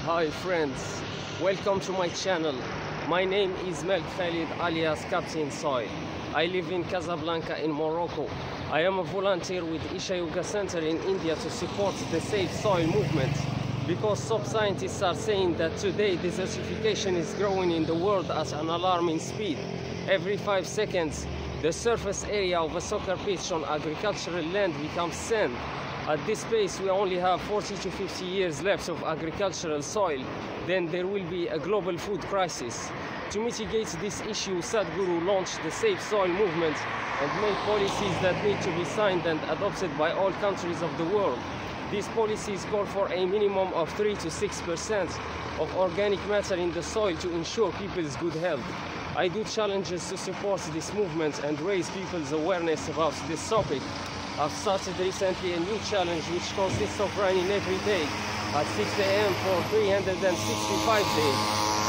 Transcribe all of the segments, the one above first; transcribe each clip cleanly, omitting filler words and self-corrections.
Hi friends, welcome to my channel. My name is Melk Khalid alias Captain Soil. I live in Casablanca in Morocco. I am a volunteer with Isha Yoga Center in India to support the Safe Soil movement, because some scientists are saying that today desertification is growing in the world at an alarming speed. Every 5 seconds, the surface area of a soccer pitch on agricultural land becomes sand. At this pace, we only have 40 to 50 years left of agricultural soil. Then there will be a global food crisis. To mitigate this issue, Sadhguru launched the Safe Soil movement and made policies that need to be signed and adopted by all countries of the world. These policies call for a minimum of 3 to 6% of organic matter in the soil to ensure people's good health. I do challenges to support this movement and raise people's awareness about this topic. I've started recently a new challenge which consists of running every day at 6 a.m. for 365 days.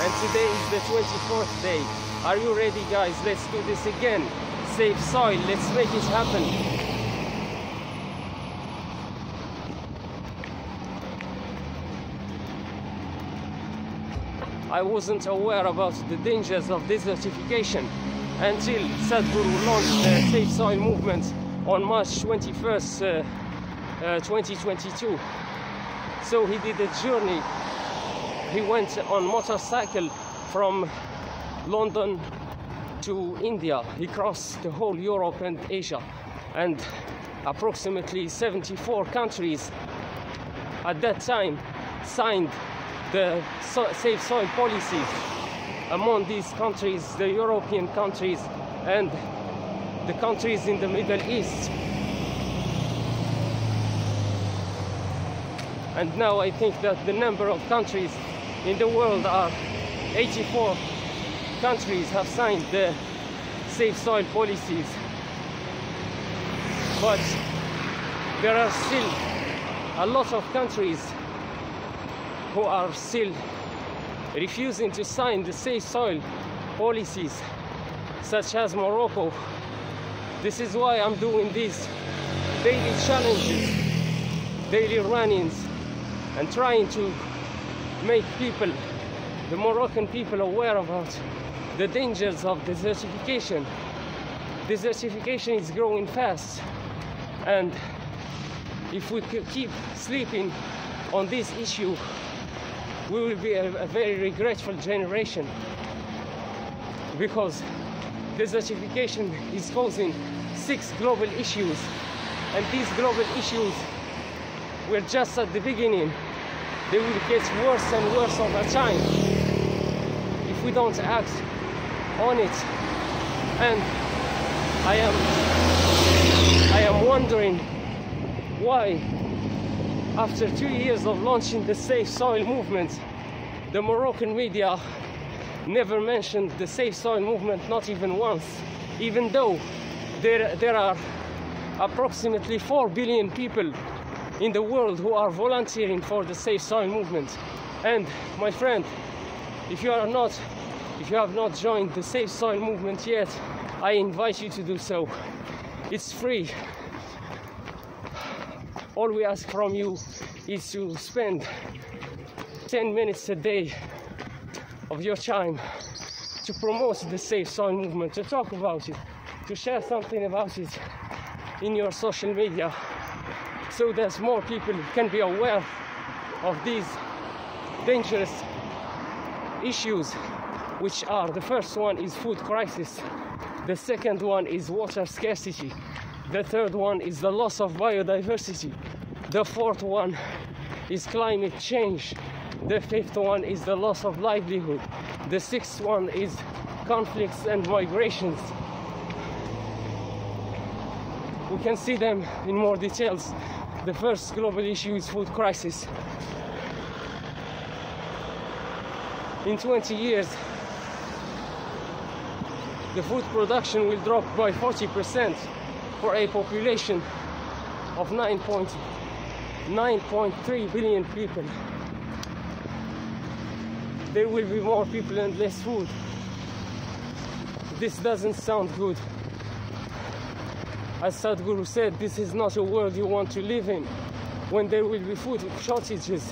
And today is the 24th day. Are you ready, guys? Let's do this again. Save soil, let's make it happen. I wasn't aware about the dangers of desertification until Sadhguru launched the Safe Soil movement on March 21st, 2022. So he did a journey. He went on motorcycle from London to India. He crossed the whole Europe and Asia, and approximately 74 countries at that time signed the Safe Soil policies. Among these countries, the European countries and the countries in the Middle East. And now I think that the number of countries in the world are 84 countries have signed the Safe Soil policies. But there are still a lot of countries who are still refusing to sign the Safe Soil policies, such as Morocco. This is why I'm doing these daily challenges, daily run-ins, and trying to make people, the Moroccan people, aware about the dangers of desertification. Desertification is growing fast, and if we keep sleeping on this issue, we will be a very regretful generation, because desertification is causing 6 global issues, and these global issues, we're just at the beginning. They will get worse and worse over time if we don't act on it. And I am wondering why, after 2 years of launching the Safe Soil movement, the Moroccan media never mentioned the Safe Soil movement, not even once, even though there are approximately 4 billion people in the world who are volunteering for the Safe Soil movement. And my friend, if you have not joined the Safe Soil movement yet, I invite you to do so. It's free. All we ask from you is to spend 10 minutes a day of your time to promote the Safe Soil movement, to talk about it, to share something about it in your social media, so that more people can be aware of these dangerous issues, which are: the first one is food crisis, the second one is water scarcity, the third one is the loss of biodiversity, the fourth one is climate change, the fifth one is the loss of livelihood, the sixth one is conflicts and migrations. We can see them in more details. The first global issue is food crisis. In 20 years, the food production will drop by 40% for a population of 9.3 billion people. There will be more people and less food. This doesn't sound good. As Sadhguru said, this is not a world you want to live in, when there will be food shortages.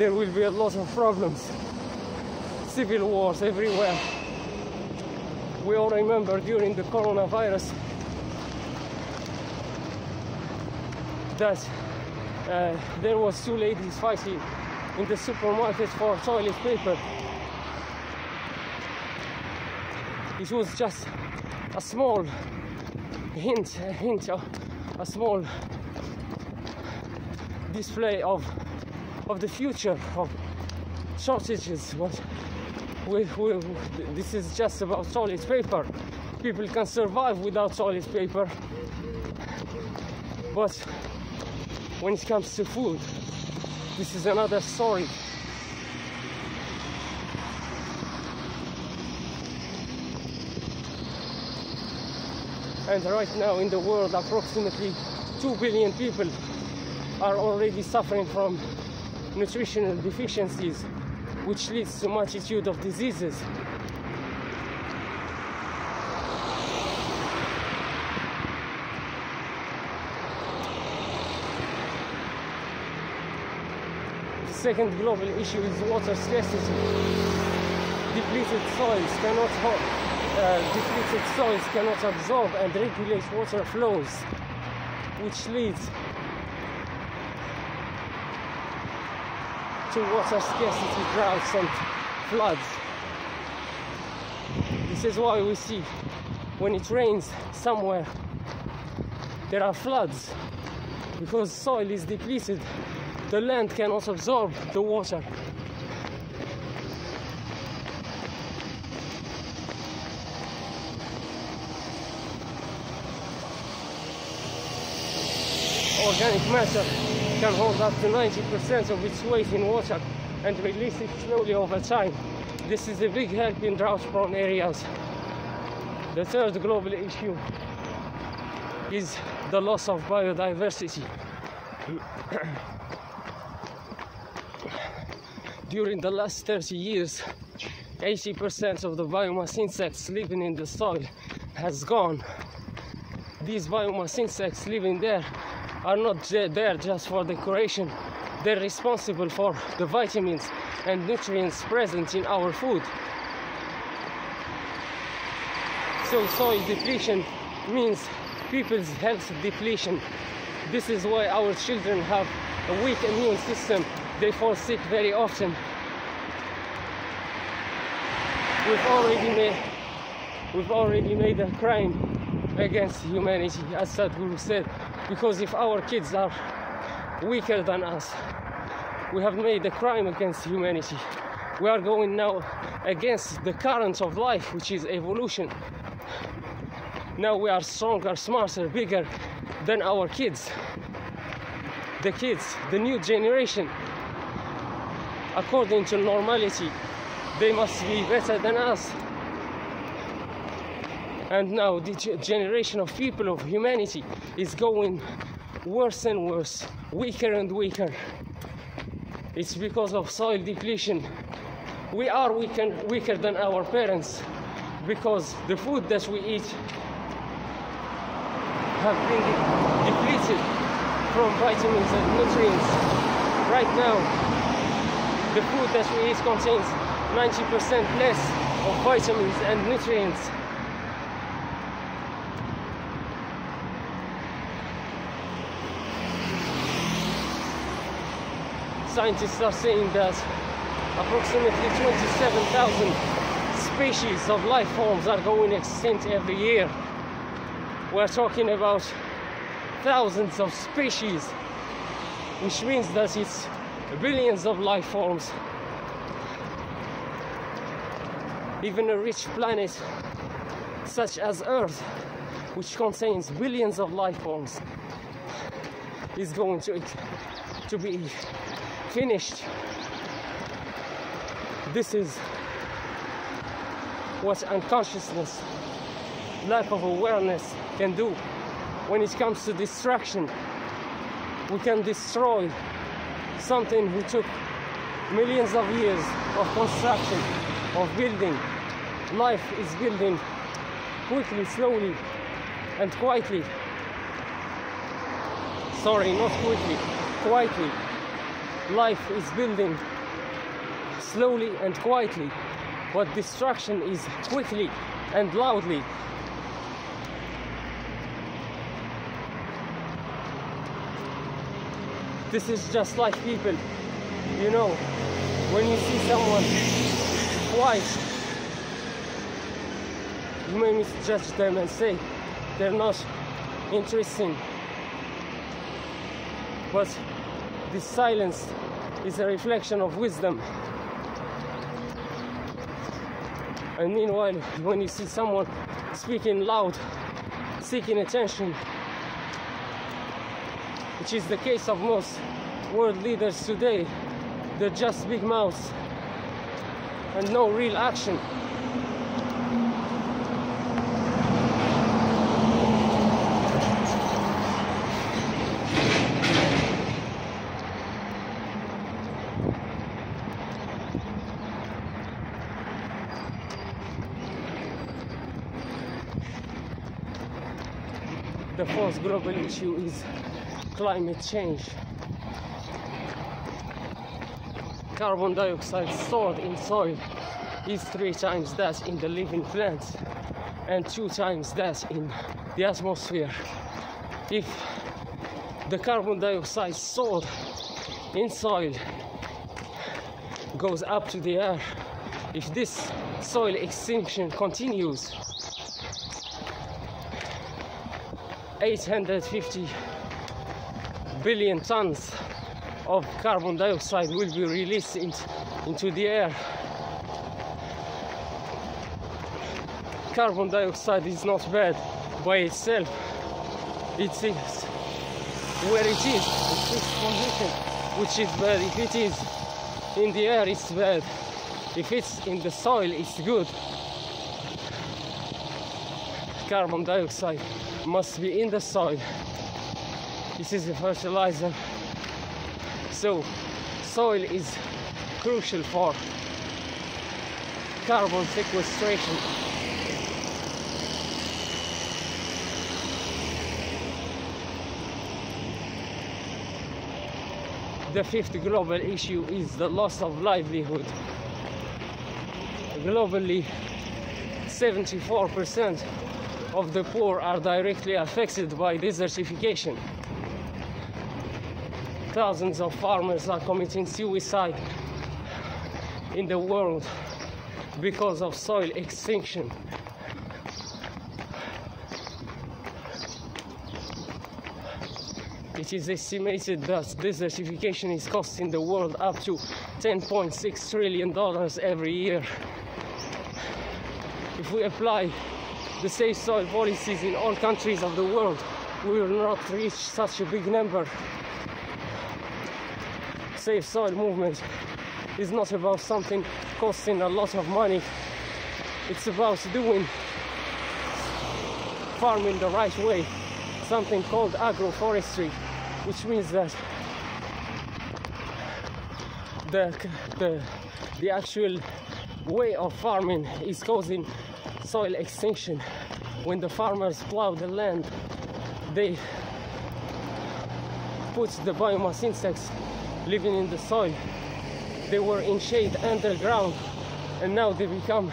there will be a lot of problems, civil wars everywhere. We all remember during the coronavirus that there was 2 ladies fighting in the supermarket for toilet paper. It was just a small hint, a small display of the future of shortages. This is just about toilet paper. People can survive without toilet paper, but when it comes to food, this is another story. And right now in the world, approximately 2 billion people are already suffering from nutritional deficiencies, which leads to a multitude of diseases. The second global issue is water scarcity. Depleted soils cannot absorb and regulate water flows, which leads to water scarcity, droughts and floods. This is why we see when it rains somewhere there are floods, because soil is depleted. The land cannot absorb the water. Organic matter can hold up to 90% of its weight in water and release it slowly over time. This is a big help in drought-prone areas. The third global issue is the loss of biodiversity. During the last 30 years, 80% of the biomass insects living in the soil has gone. These biomass insects living there are not there just for decoration. They're responsible for the vitamins and nutrients present in our food. So soil depletion means people's health depletion. This is why our children have a weak immune system. They fall sick very often. We've already made a crime against humanity, as sadhguru said, because if our kids are weaker than us, we have made a crime against humanity. We are going now against the current of life, which is evolution. Now we are stronger, smarter, bigger than our kids. The kids, the new generation, according to normality, they must be better than us. And now the generation of people, of humanity, is going worse and worse, weaker and weaker. It's because of soil depletion. We are weaker than our parents, because the food that we eat have been depleted from vitamins and nutrients. Right now, the food that we eat contains 90% less of vitamins and nutrients. Scientists are saying that approximately 27,000 species of life forms are going extinct every year. We're talking about thousands of species, which means that it's billions of life forms. Even a rich planet such as Earth, which contains billions of life forms, is going to be finished. This is what unconsciousness, lack of awareness can do. When it comes to destruction, we can destroy something who took millions of years of construction, of building. Life is building quickly, slowly, and quietly. Sorry, not quickly, quietly. life is building slowly and quietly, but destruction is quickly and loudly. This is just like people, you know, when you see someone white, you may misjudge them and say they're not interesting. But this silence is a reflection of wisdom. And meanwhile, when you see someone speaking loud, seeking attention, which is the case of most world leaders today, they're just big mouths and no real action. The fourth global issue is climate change. Carbon dioxide stored in soil is 3 times that in the living plants and 2 times that in the atmosphere. If the carbon dioxide stored in soil goes up to the air, if this soil extinction continues, 850 billion tons of carbon dioxide will be released into the air. Carbon dioxide is not bad by itself. It's where it is, it's its position, which is bad. If it is in the air, it's bad. If it's in the soil, it's good. Carbon dioxide must be in the soil. This is a fertilizer. So soil is crucial for carbon sequestration. The fifth global issue is the loss of livelihood. Globally, 74% of the poor are directly affected by desertification. Thousands of farmers are committing suicide in the world because of soil extinction. It is estimated that desertification is costing the world up to $10.6 trillion every year. If we apply the safe soil policies in all countries of the world, we will not reach such a big number. Safe soil movement is not about something costing a lot of money. It's about doing farming the right way, something called agroforestry, which means that the actual way of farming is causing soil extinction. When the farmers plow the land, they put the biomass insects living in the soil. They were in shade underground, and now they become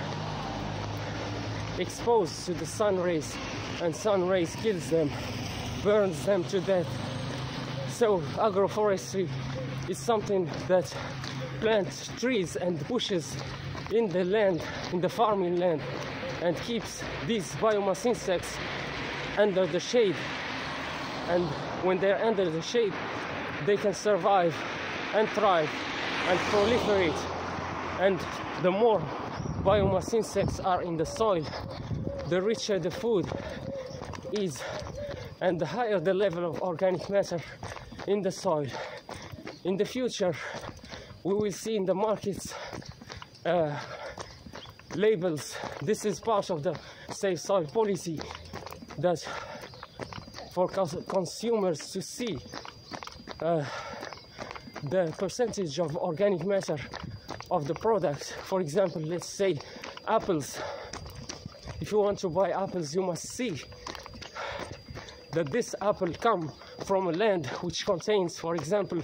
exposed to the sun rays, and sun rays kills them, burns them to death. So agroforestry is something that plants trees and bushes in the land, in the farming land, and keeps these biomass insects under the shade. And when they're under the shade, they can survive and thrive and proliferate. And the more biomass insects are in the soil, the richer the food is, and the higher the level of organic matter in the soil. In the future, we will see in the markets labels. This is part of the safe soil policy, that for consumers to see the percentage of organic matter of the product. For example, let's say apples. If you want to buy apples, you must see that this apple comes from a land which contains, for example,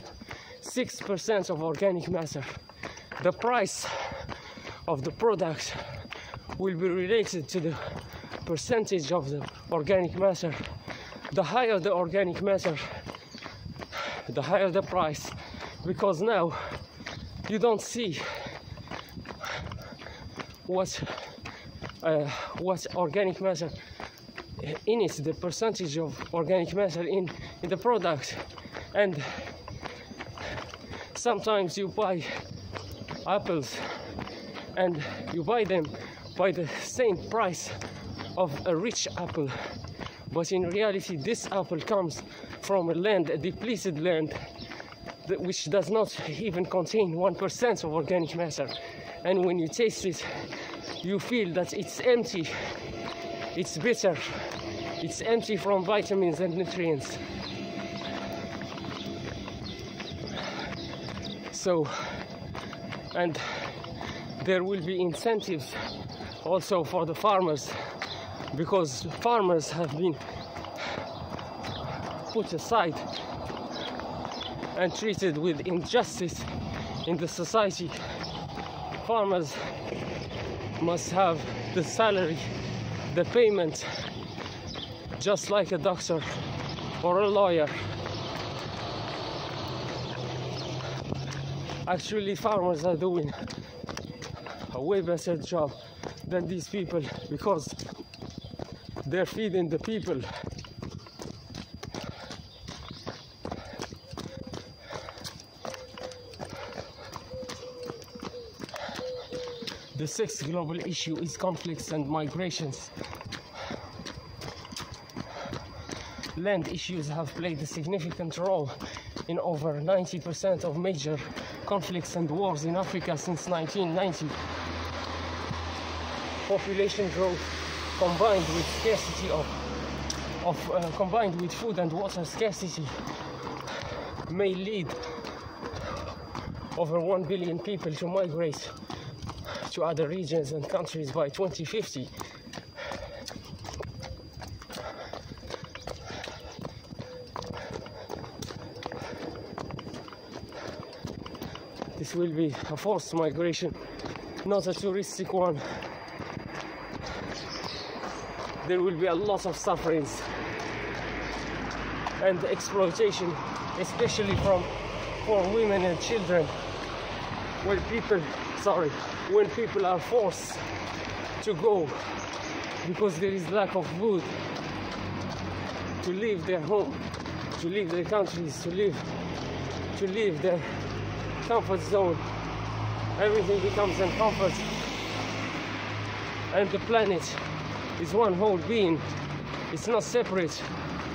6% of organic matter. The price of the product will be related to the percentage of the organic matter. The higher the organic matter, the higher the price, because now you don't see what organic matter in it, the percentage of organic matter in the product. And sometimes you buy apples and you buy them by the same price of a rich apple, but in reality this apple comes from a land, a depleted land, which does not even contain 1% of organic matter. And when you taste it, you feel that it's empty, it's bitter, it's empty from vitamins and nutrients. So, and there will be incentives also for the farmers, because farmers have been put aside and treated with injustice in the society. Farmers must have the salary, the payment, just like a doctor or a lawyer. Actually, farmers are doing a way better job than these people, because they're feeding the people. The sixth global issue is conflicts and migrations. Land issues have played a significant role in over 90% of major conflicts and wars in Africa since 1990. Population growth combined with scarcity combined with food and water scarcity may lead over 1 billion people to migrate to other regions and countries by 2050. This will be a forced migration, not a touristic one. There will be a lot of sufferings and exploitation, especially for women and children, when people are forced to go because there is lack of food, to leave their home, to leave their countries, to leave their comfort zone. Everything becomes uncomfort, and the planet is one whole being. It's not separate.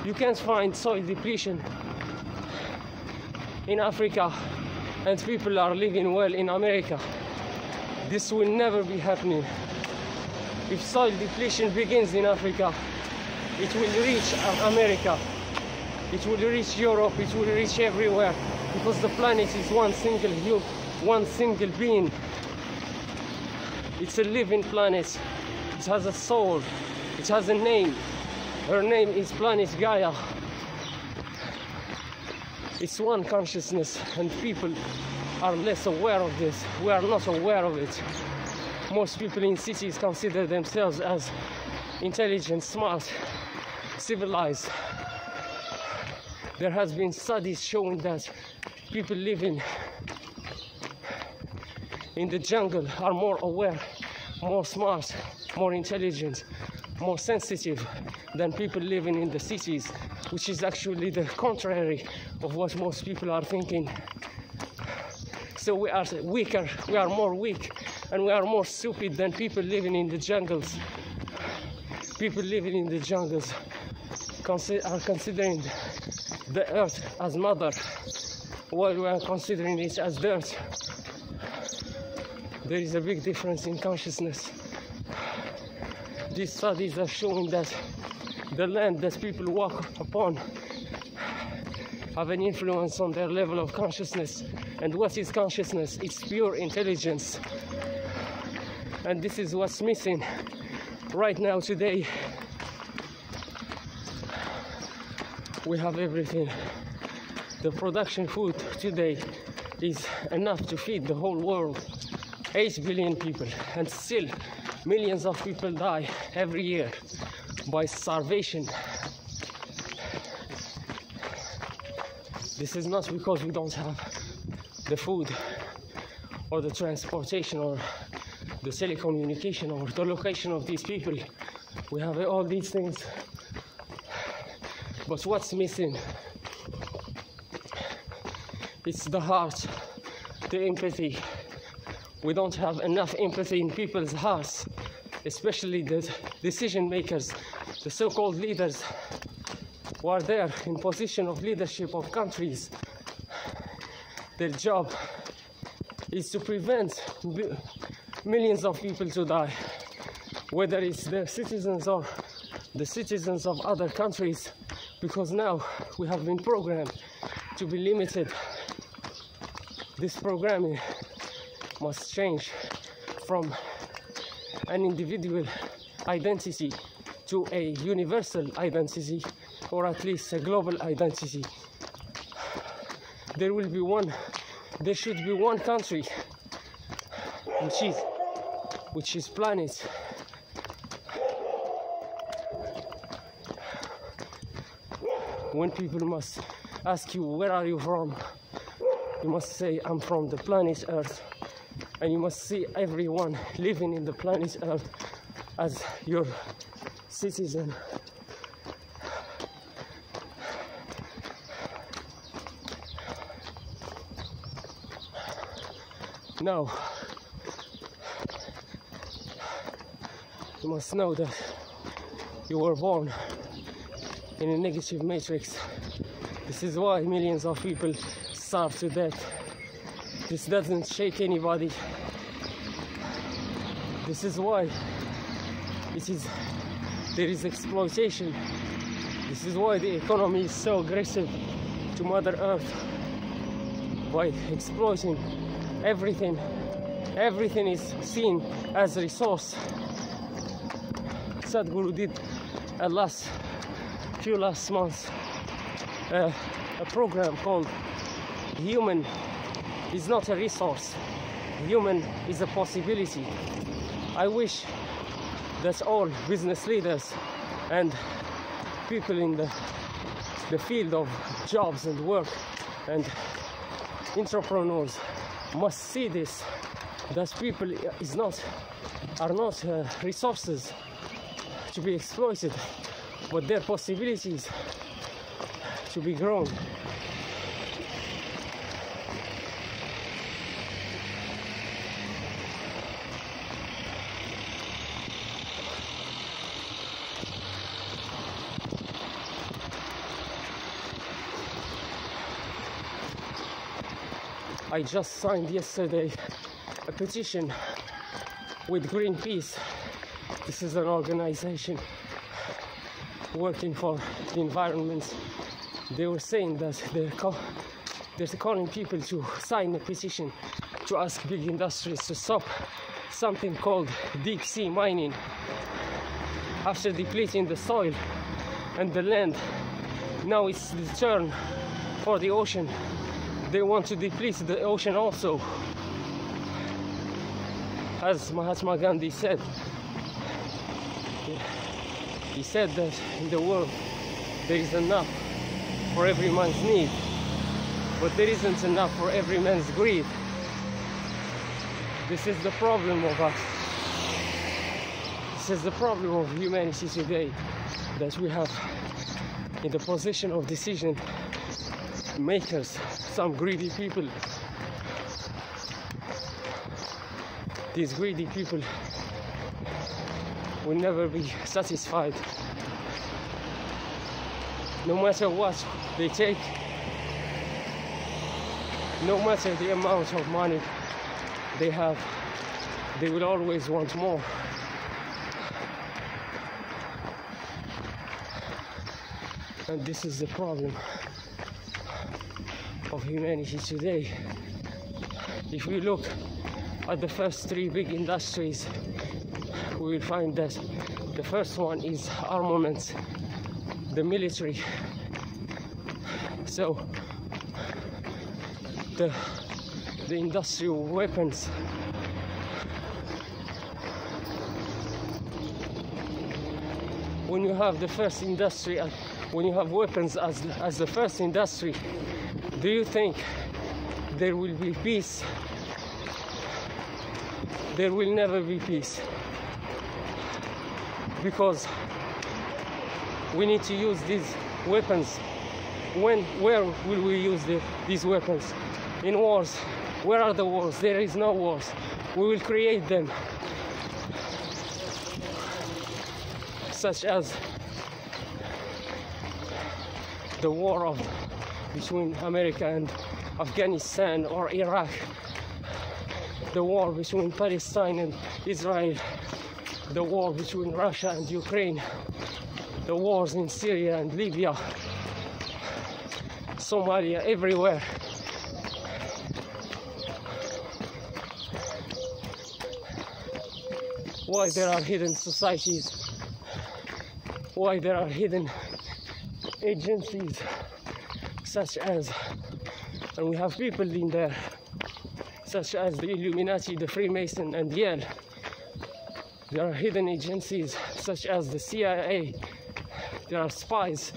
You can't find soil depletion in Africa and people are living well in America. This will never be happening. If soil depletion begins in Africa, it will reach America, it will reach Europe, it will reach everywhere, because the planet is one single being. It's a living planet. It has a soul. It has a name. Her name is Planet Gaia. It's one consciousness, and people are less aware of this. We are not aware of it. Most people in cities consider themselves as intelligent, smart, civilized. There has been studies showing that people living in the jungle are more aware, more smart, more intelligent, more sensitive than people living in the cities, which is actually the contrary of what most people are thinking. So we are weaker, we are more weak, and we are more stupid than people living in the jungles. People living in the jungles are considering the earth as mother, while we are considering it as dirt. There is a big difference in consciousness. These studies are showing that the land that people walk upon have an influence on their level of consciousness. And what is consciousness? It's pure intelligence. And this is what's missing right now today. We have everything. the production food today is enough to feed the whole world, 8 billion people, and still millions of people die every year by starvation. This is not because we don't have the food or the transportation or the telecommunication or the location of these people. We have all these things, but what's missing? It's the heart, the empathy. We don't have enough empathy in people's hearts, especially the decision makers, the so-called leaders who are there in position of leadership of countries. Their job is to prevent millions of people to die, whether it's their citizens or the citizens of other countries, because now we have been programmed to be limited. This programming must change from an individual identity to a universal identity, or at least a global identity. There should be one country which is planet. When people must ask you, where are you from? You must say, I'm from the planet Earth. And you must see everyone living in the planet Earth as your citizen. Now, you must know that you were born in a negative matrix. This is why millions of people starve to death. This doesn't shake anybody. This is why there is exploitation. This is why the economy is so aggressive to Mother Earth, by exploiting everything. Everything is seen as a resource. Sadhguru did last months a program called Human is not a resource. Human is a possibility. I wish that all business leaders and people in the field of jobs and work and entrepreneurs must see this, that people are not resources to be exploited, but their possibilities to be grown. I just signed yesterday a petition with Greenpeace. This is an organization working for the environment. They were saying that they're calling people to sign a petition to ask big industries to stop something called deep sea mining. After depleting the soil and the land, now it's the turn for the ocean. They want to deplete the ocean also. As Mahatma Gandhi said, he said that in the world there is enough for every man's need, but there isn't enough for every man's greed. This is the problem of us. This is the problem of humanity today, that we have in the position of decision makers some greedy people. These greedy people will never be satisfied. No matter what they take, no matter the amount of money they have, they will always want more. And this is the problem of humanity today. If we look at the first three big industries, we will find that the first one is armaments, the military. So the industrial weapons. When you have the first industry, when you have weapons as the first industry, do you think there will be peace? There will never be peace, because we need to use these weapons. Where will we use these weapons? In wars. Where are the wars? There is no wars. We will create them, such as the war between America and Afghanistan, or Iraq, the war between Palestine and Israel, the war between Russia and Ukraine, the wars in Syria and Libya, Somalia, everywhere. Why there are hidden societies? Why there are hidden agencies such as, and we have people in there, such as the Illuminati, the Freemason, and Yale. There are hidden agencies such as the CIA. There are spies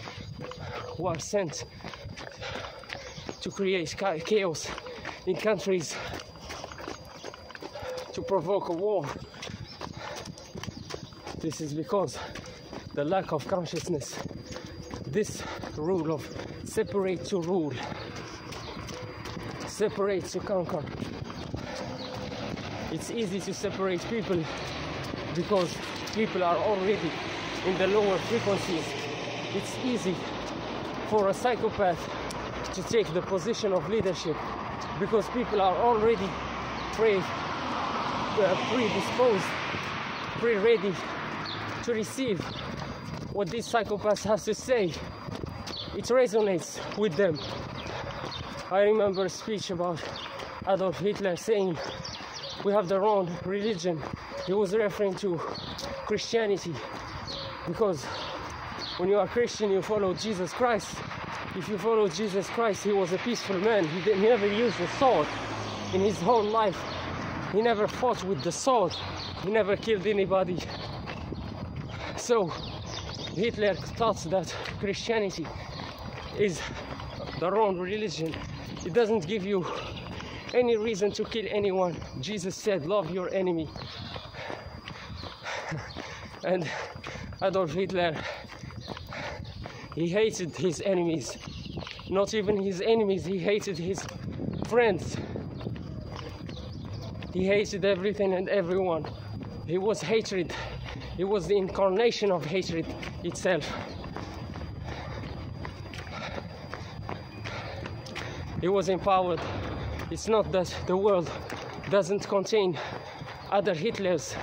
who are sent to create chaos in countries, to provoke a war. This is because the lack of consciousness, this rule of separate to rule, separate to conquer. It's easy to separate people because people are already in the lower frequencies. It's easy for a psychopath to take the position of leadership because people are already predisposed, pre-ready to receive what this psychopath has to say. It resonates with them. I remember a speech about Adolf Hitler saying, "We have the wrong religion." He was referring to Christianity, because when you are Christian, you follow Jesus Christ. If you follow Jesus Christ, he was a peaceful man. He never used a sword in his whole life. He never fought with the sword. He never killed anybody. So Hitler thought that Christianity is the wrong religion. It doesn't give you any reason to kill anyone. Jesus said, "Love your enemy." And Adolf Hitler, he hated his enemies. Not even his enemies, he hated his friends. He hated everything and everyone. He was hatred. He was the incarnation of hatred itself. He was empowered. It's not that the world doesn't contain other Hitlers.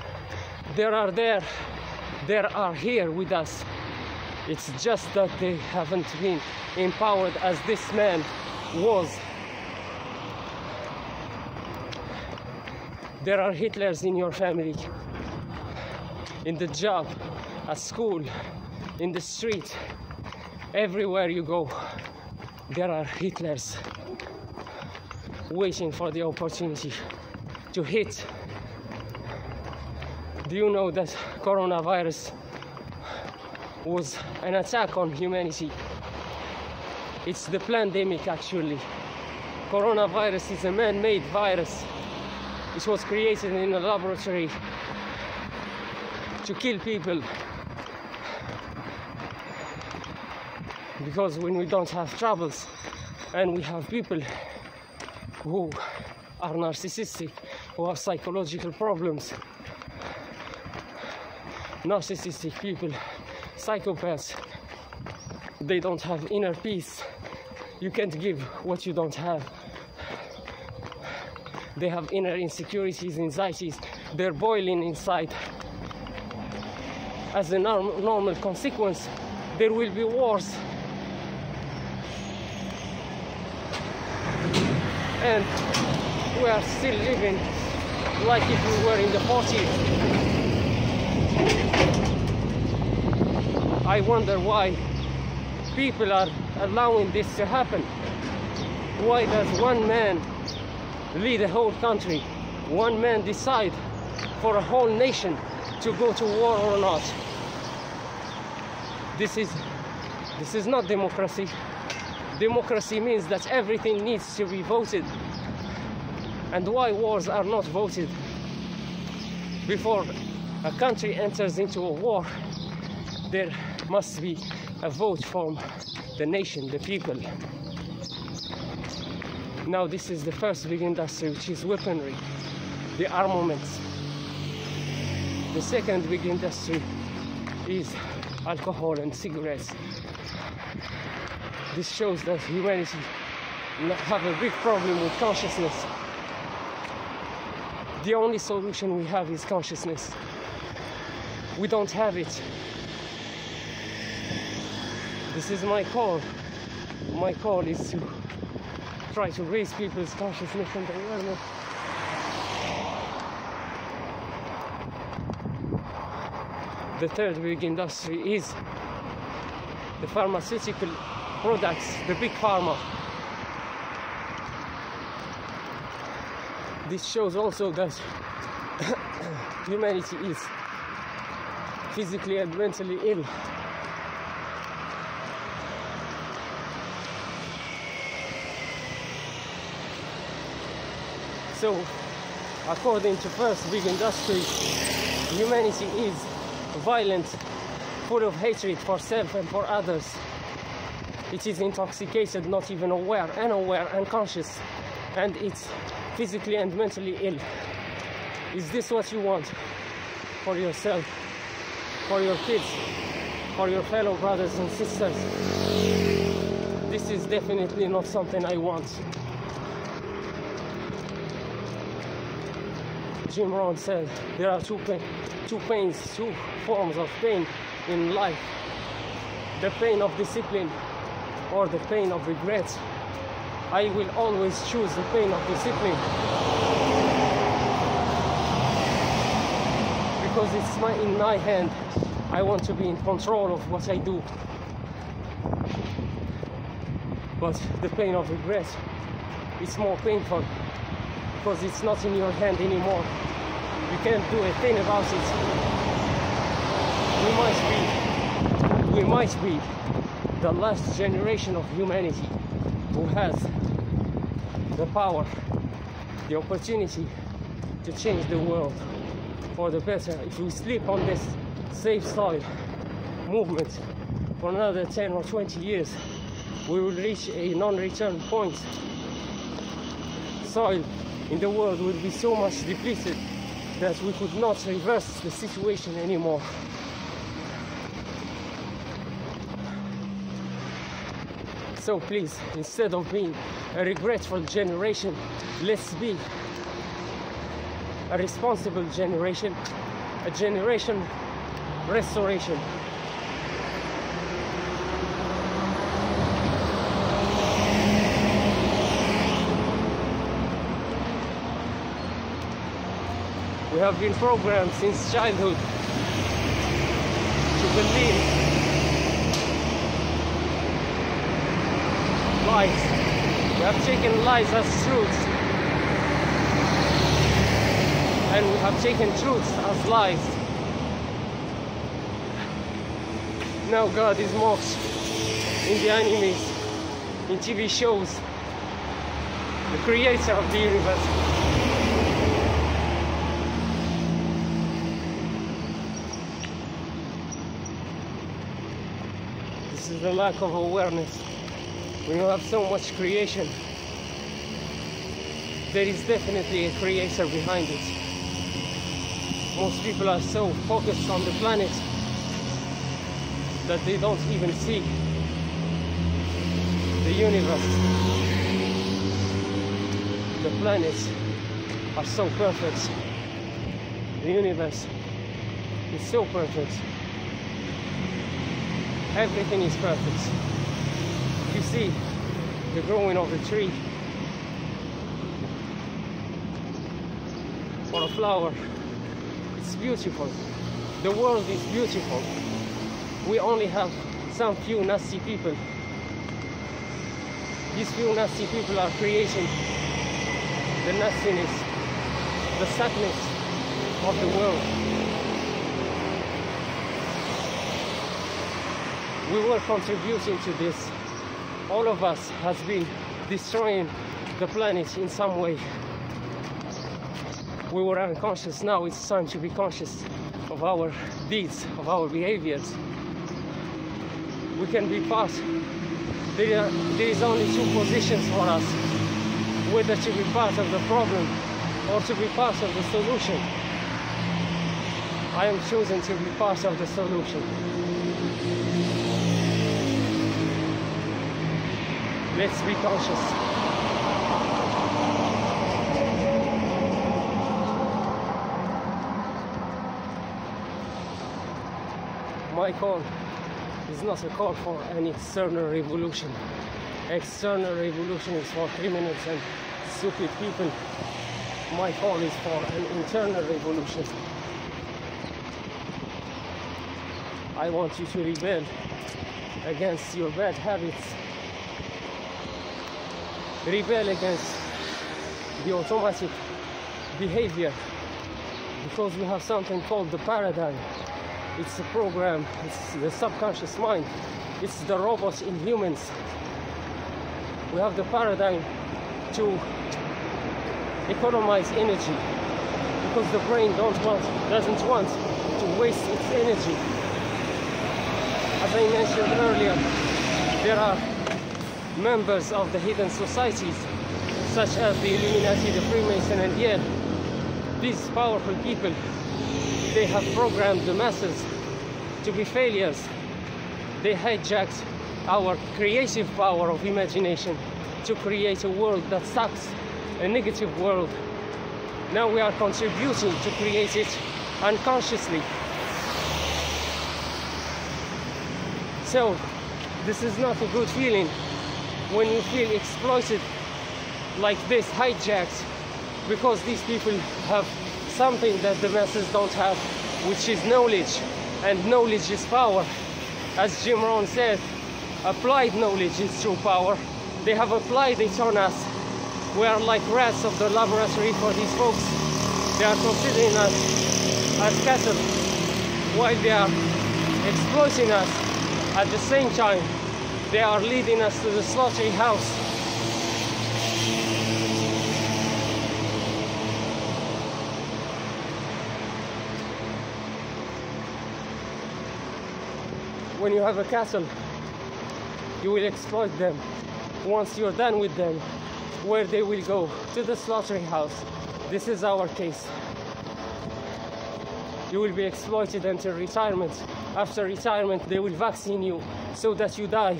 They are here with us. It's just that they haven't been empowered as this man was. There are Hitlers in your family, in the job, at school, in the street, everywhere you go. There are Hitlers waiting for the opportunity to hit. Do you know that coronavirus was an attack on humanity? It's the pandemic, actually. Coronavirus is a man-made virus. It was created in a laboratory to kill people. Because when we don't have troubles and we have people who are narcissistic, who have psychological problems, narcissistic people, psychopaths, they don't have inner peace. You can't give what you don't have. They have inner insecurities, anxieties. They're boiling inside. As a normal consequence, there will be wars. And we are still living like if we were in the 40s. I wonder why people are allowing this to happen. Why does one man lead a whole country? One man decide for a whole nation to go to war or not? This is not democracy. Democracy means that everything needs to be voted. And why wars are not voted? Before a country enters into a war, there must be a vote from the nation, the people. Now this is the first big industry, which is weaponry, the armaments. The second big industry is alcohol and cigarettes. This shows that humanity have a big problem with consciousness. The only solution we have is consciousness. We don't have it. This is my call. My call is to try to raise people's consciousness and awareness. The third big industry is the pharmaceutical products, the big pharma. This shows also that humanity is physically and mentally ill. So, according to first big industry, humanity is violent, full of hatred for self and for others. It is intoxicated, not even aware, unaware, unconscious, and it's physically and mentally ill. Is this what you want for yourself, for your kids, for your fellow brothers and sisters? This is definitely not something I want. Jim Rohn said there are two forms of pain in life: the pain of discipline or the pain of regret. I will always choose the pain of discipline, because it's in my hand. I want to be in control of what I do. But the pain of regret, it's more painful, because it's not in your hand anymore. You can't do a thing about it. We might be the last generation of humanity who has the power, the opportunity to change the world for the better. If we sleep on this safe soil movement for another 10 or 20 years, we will reach a non-return point. Soil in the world will be so much depleted that we could not reverse the situation anymore. So please, instead of being a regretful generation, let's be a responsible generation, a generation restoration. We have been programmed since childhood to believe lies. We have taken lies as truths, and we have taken truths as lies. Now God is mocked in the animes, in TV shows, the creator of the universe. This is the lack of awareness. When you have so much creation, there is definitely a creator behind it. Most people are so focused on the planet that they don't even see the universe. The planets are so perfect. The universe is so perfect. Everything is perfect. You see the growing of a tree or a flower. It's beautiful. The world is beautiful. We only have some few nasty people these few nasty people are creating the nastiness, the sadness of the world. We were contributing to this. All of us has been destroying the planet in some way. We were unconscious. Now it's time to be conscious of our deeds, of our behaviors. We can be part. There is only two positions for us, whether to be part of the problem or to be part of the solution. I am choosing to be part of the solution. Let's be conscious. My call is not a call for an external revolution. External revolution is for criminals and stupid people. My call is for an internal revolution. I want you to rebel against your bad habits. Rebel against the automatic behavior, because we have something called the paradigm. It's a program, it's the subconscious mind, it's the robots in humans. We have the paradigm to economize energy, because the brain doesn't want to waste its energy. As I mentioned earlier, there are members of the hidden societies, such as the Illuminati, the Freemason, and yet these powerful people, they have programmed the masses to be failures. They hijacked our creative power of imagination to create a world that sucks, a negative world. Now we are contributing to create it unconsciously. So this is not a good feeling when you feel exploited like this, hijacked, because these people have something that the masses don't have, which is knowledge, and knowledge is power. As Jim Rohn said, applied knowledge is true power. They have applied it on us. We are like rats of the laboratory for these folks. They are considering us as cattle while they are exploiting us. At the same time, they are leading us to the slaughterhouse. When you have a cattle, you will exploit them. Once you're done with them, where they will go? To the slaughterhouse. This is our case. You will be exploited until retirement. After retirement, they will vaccine you so that you die.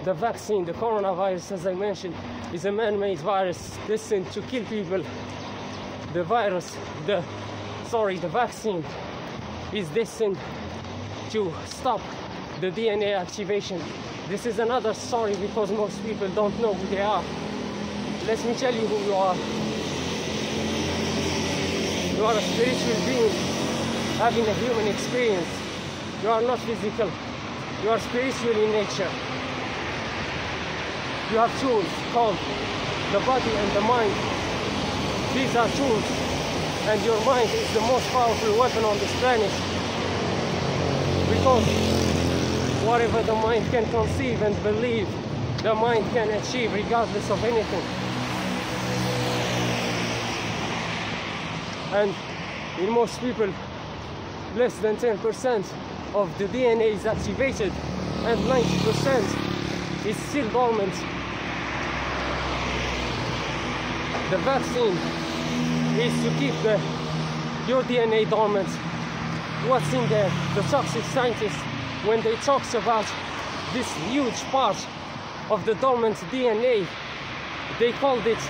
The vaccine, the coronavirus, as I mentioned, is a man-made virus destined to kill people. The vaccine is destined to stop the DNA activation. This is another story because most people don't know who they are. Let me tell you who you are. You are a spiritual being having a human experience. You are not physical. You are spiritual in nature. You have tools called the body and the mind. These are tools, and your mind is the most powerful weapon on this planet, because whatever the mind can conceive and believe, the mind can achieve regardless of anything. And in most people, less than 10% of the DNA is activated and 90% is still dormant. The vaccine is to keep your DNA dormant. What's in there? The toxic scientists, when they talked about this huge part of the dormant DNA, they called it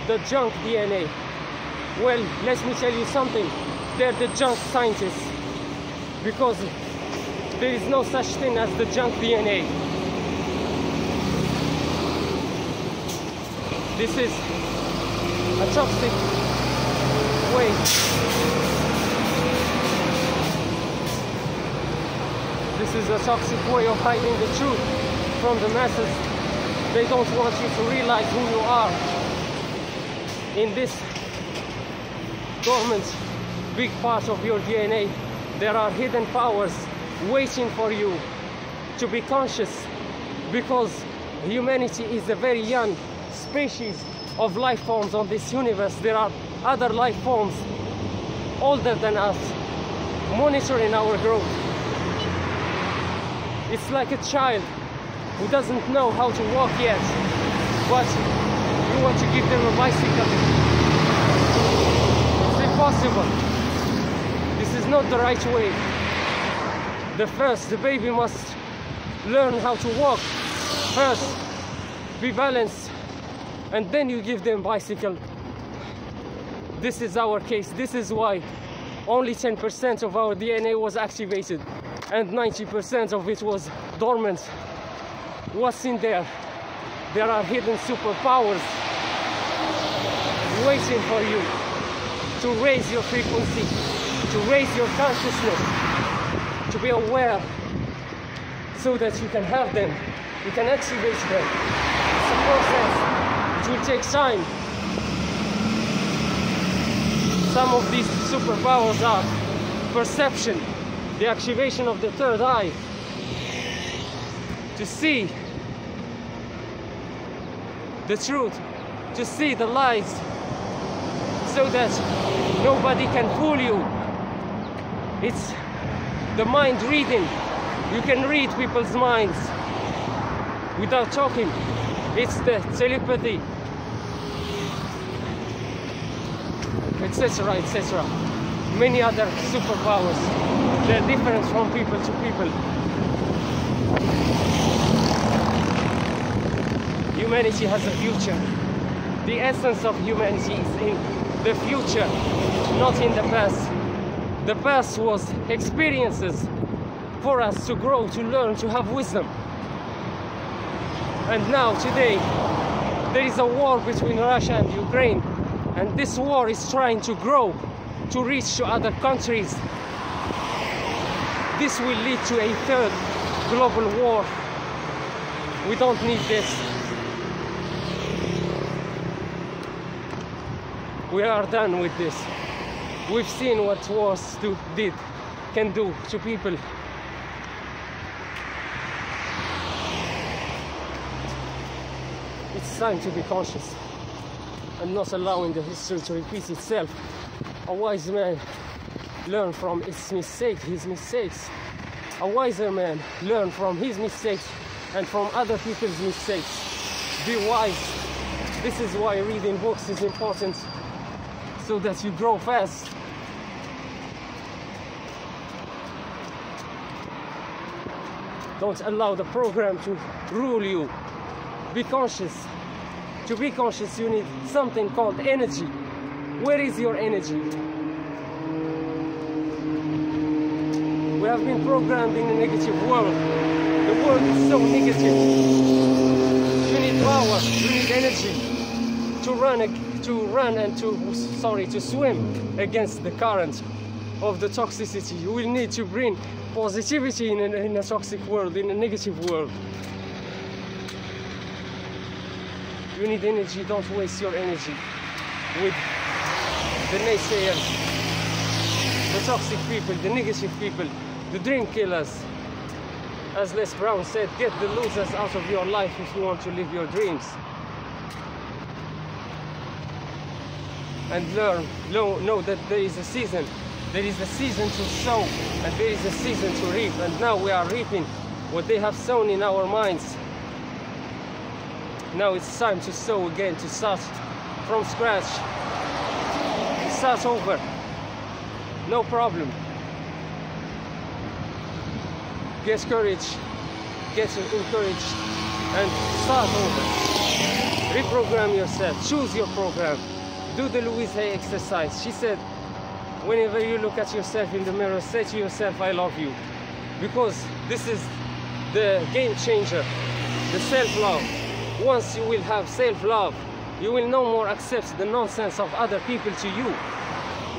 the junk DNA. Well, let me tell you something. They're the junk scientists, because there is no such thing as the junk DNA. This is a toxic way. This is a toxic way of hiding the truth. from the masses. They don't want you to realize who you are in this dormant big part of your DNA. There are hidden powers waiting for you to be conscious, because humanity is a very young species of life forms on this universe. There are other life forms older than us monitoring our growth. It's like a child who doesn't know how to walk yet, but you want to give them a bicycle. It's impossible. This is not the right way. The baby must learn how to walk first, be balanced, and then you give them bicycle. This is our case. This is why only 10% of our DNA was activated and 90% of it was dormant. What's in there? There are hidden superpowers waiting for you to raise your frequency, to raise your consciousness, to be aware, so that you can have them, you can activate them. It's a process. It will take time. Some of these superpowers are perception, the activation of the third eye, to see the truth, to see the lies, so that nobody can fool you. It's the mind reading. You can read people's minds without talking. It's the telepathy, etc., etc. Many other superpowers. They're different from people to people. Humanity has a future. The essence of humanity is in the future, not in the past. The past was experiences for us to grow, to learn, to have wisdom. And now, today, there is a war between Russia and Ukraine, and this war is trying to grow, to reach to other countries. This will lead to a third global war. We don't need this. We are done with this. We've seen what wars can do to people. It's time to be conscious and not allowing the history to repeat itself. A wise man learns from his mistakes. A wiser man learns from his mistakes and from other people's mistakes. Be wise. This is why reading books is important, so that you grow fast. Don't allow the program to rule you. Be conscious. To be conscious, you need something called energy. Where is your energy? We have been programmed in a negative world. The world is so negative. You need power, you need energy to swim against the current of the toxicity. You will need to bring positivity in a toxic world, in a negative world. You need energy. Don't waste your energy with the naysayers, the toxic people, the negative people, the dream killers. As Les Brown said, get the losers out of your life if you want to live your dreams. And know that there is a season. There is a season to sow, and there is a season to reap. And now we are reaping what they have sown in our minds. Now it's time to sow again, to start from scratch, to start over. No problem. Get courage, get encouraged, and start over. Reprogram yourself, choose your program. Do the Louise Hay exercise. She said, whenever you look at yourself in the mirror, say to yourself, I love you. Because this is the game changer, the self-love. Once you will have self-love, you will no more accept the nonsense of other people to you,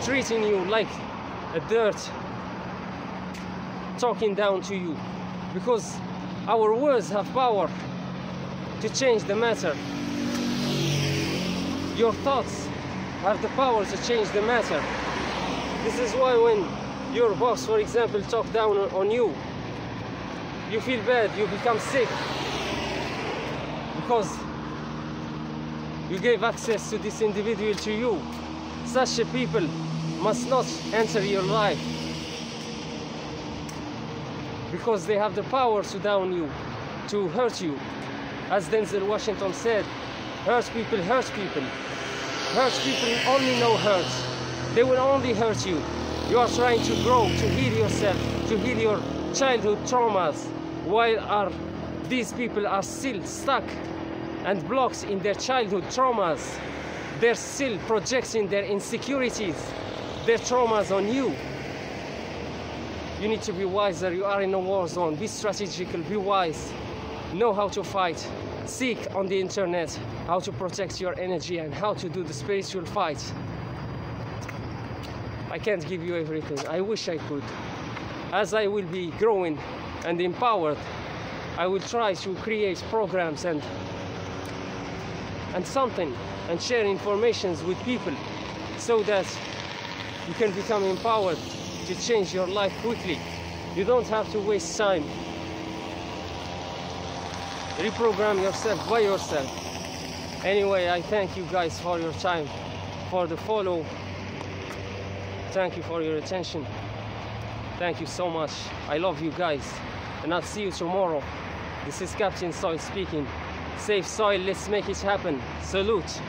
treating you like a dirt, talking down to you. Because Our words have power to change the matter. Your thoughts have the power to change the matter. This is why when your boss, for example, talk down on you, you feel bad, you become sick, because you gave access to this individual to you. Such a people must not enter your life, because they have the power to down you, to hurt you. As Denzel Washington said, hurt people hurt people. Hurt people only know hurt. They will only hurt you. You are trying to grow, to heal yourself, to heal your childhood traumas, while these people are still stuck and blocked in their childhood traumas. They're still projecting their insecurities, their traumas on you. You need to be wiser. You are in a war zone. Be strategical, be wise. Know how to fight. Seek on the internet how to protect your energy and how to do the spiritual fight. I can't give you everything. I wish I could. As I will be growing and empowered, I will try to create programs and something, and share informations with people so that you can become empowered to change your life quickly. You don't have to waste time. Reprogram yourself by yourself. Anyway, I thank you guys for your time, for the follow. Thank you for your attention. Thank you so much. I love you guys, and I'll see you tomorrow. This is Captain Soil speaking. Save soil, let's make it happen. Salute.